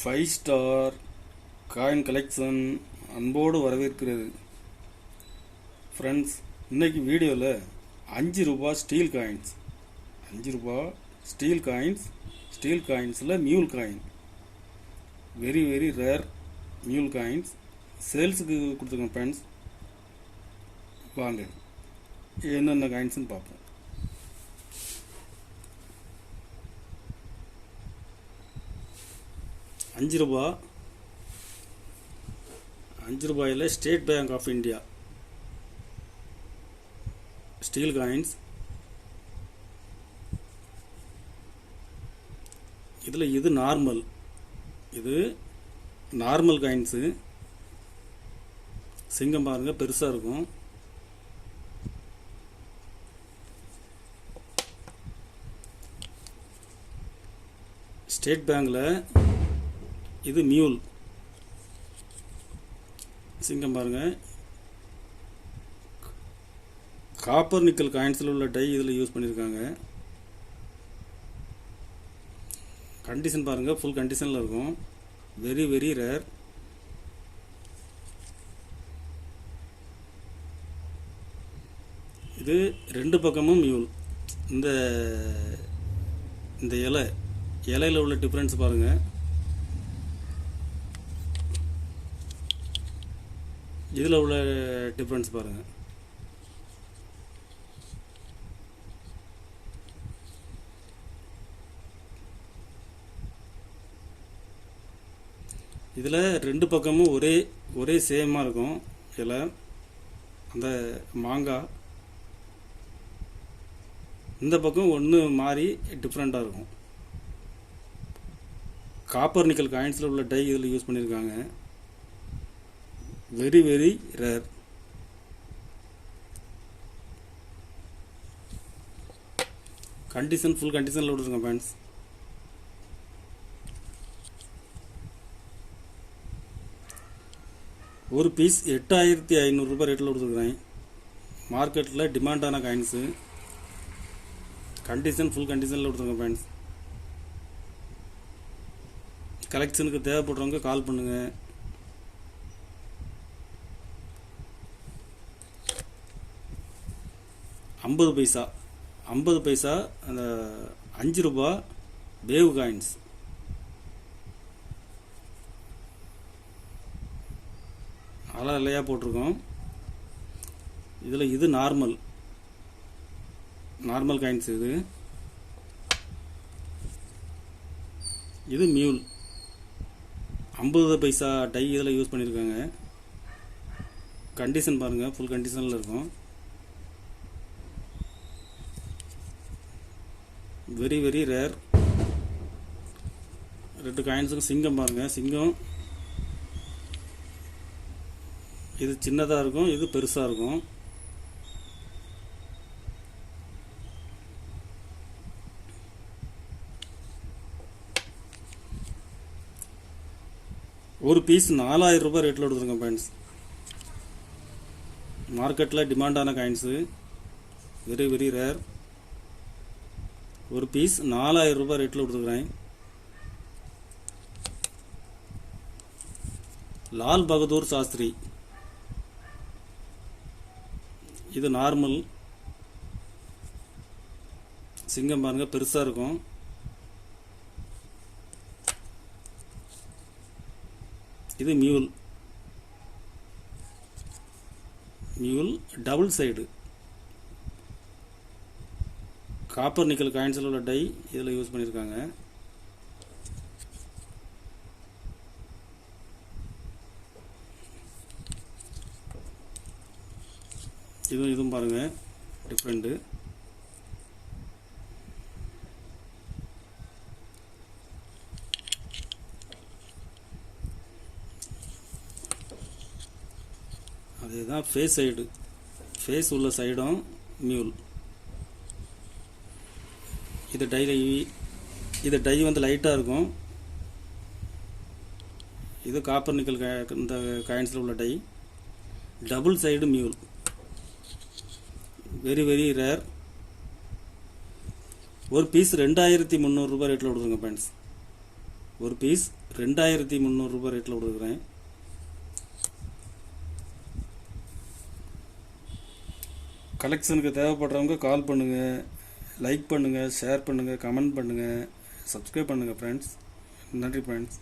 Five star coin collection அன்போடு வரவேற்கிறது. Friends, இன்னைக்கு வீடியோவில் 5 ரூபா ஸ்டீல் காயின்ஸ், 5 ரூபா ஸ்டீல் காயின்ஸில் mule coin, very rare mule coins சேல்ஸுக்கு கொடுத்துருக்கோம். ஃப்ரெண்ட்ஸ், வாங்க என்னென்ன காயின்ஸ்னு பார்ப்போம். அஞ்சு ரூபாயில் State Bank of India steel coins. இதில் இது நார்மல் காயின்ஸு. சிங்கம் பாருங்கள், பெருசாக இருக்கும். ஸ்டேட் பேங்கில் இது மியூல். சிங்கம் பாருங்கள். காப்பர் நிக்கல் காயின்ஸில் உள்ள டை இதில் யூஸ் பண்ணியிருக்காங்க. கண்டிஷன் பாருங்கள், ஃபுல் கண்டிஷனில் இருக்கும். Very rare. இது ரெண்டு பக்கமும் மியூல். இந்த இலையில் உள்ள டிஃப்ரென்ஸ் பாருங்கள். இதில் உள்ள டிஃப்ரென்ஸ் பாருங்கள். இதில் ரெண்டு பக்கமும் ஒரே சேமாக இருக்கும். இதில் அந்த மாங்காய் இந்த பக்கம் ஒன்று மாறி டிஃப்ரெண்ட்டாக இருக்கும். காப்பர் நிக்கல் காயின்ஸில் உள்ள டை இதில் யூஸ் பண்ணியிருக்காங்க. Very rare. கண்டிஷன் ஃபுல் கண்டிஷனில் விட்டுருங்க ஃப்ரெண்ட்ஸ். ஒரு பீஸ் 8500 ரூபாய் ரேட்டில் கொடுத்துருக்குறேன். மார்க்கெட்டில் டிமாண்டான காயின்ஸு. கண்டிஷன் ஃபுல் கண்டிஷனில் கொடுத்துருங்க ஃப்ரெண்ட்ஸ். கலெக்ஷனுக்கு தேவைப்படுறவங்க கால் பண்ணுங்கள். ஐம்பது பைசா அந்த 5 ரூபா வேவ் காயின்ஸ். அலையாக போட்டிருக்கோம். இதில் இது நார்மல் காயின்ஸ். இது மியூல். 50 பைசா டை இதில் யூஸ் பண்ணியிருக்காங்க. கண்டிஷன் பாருங்கள், ஃபுல் கண்டிஷனில் இருக்கும். Very rare. ரெண்டு காயின்ஸுக்கும் சிங்கம் பாருங்கள். சிங்கம் இது சின்னதாக இருக்கும், இது பெருசாக இருக்கும். ஒரு பீஸ் 4000 ரூபாய் ரேட்டில் கொடுத்துருங்க ஃப்ரெண்ட்ஸ். மார்க்கெட்டில் டிமாண்டான காயின்ஸு. Very rare. ஒரு பீஸ் 4000 ரூபாய் ரேட்டில் கொடுத்துருக்குறேன். லால் பகதூர் சாஸ்திரி. இது நார்மல். சிங்கம் பாருங்க, பெருசாக இருக்கும். இது மியூல் டபுள் சைடு. காப்பர் நிக்கல் காயின்ஸில் உள்ள டை இதில் யூஸ் பண்ணியிருக்காங்க. இதுவும் பாருங்கள், டிஃப்ரெண்ட்டு. அதுதான் ஃபேஸ் உள்ள சைடும் மியூல். இது டை வந்து லைட்டாக இருக்கும். இது காப்பர் நிக்கல் இந்த காயின்ஸில் உள்ள die. Double side mule. Very rare. ஒரு பீஸ் 2300 ரூபாய் ரேட்டில் கொடுத்துருங்க ஃப்ரெண்ட்ஸ். ஒரு பீஸ் 2300 ரூபாய் ரேட்டில் கொடுக்குறேன். கலெக்ஷனுக்கு தேவைப்படுறவங்க கால் பண்ணுங்கள், லைக் பண்ணுங்கள், ஷேர் பண்ணுங்கள், கமெண்ட் பண்ணுங்கள், சப்ஸ்கிரைப் பண்ணுங்கள் ஃப்ரெண்ட்ஸ். நன்றி ஃப்ரெண்ட்ஸ்.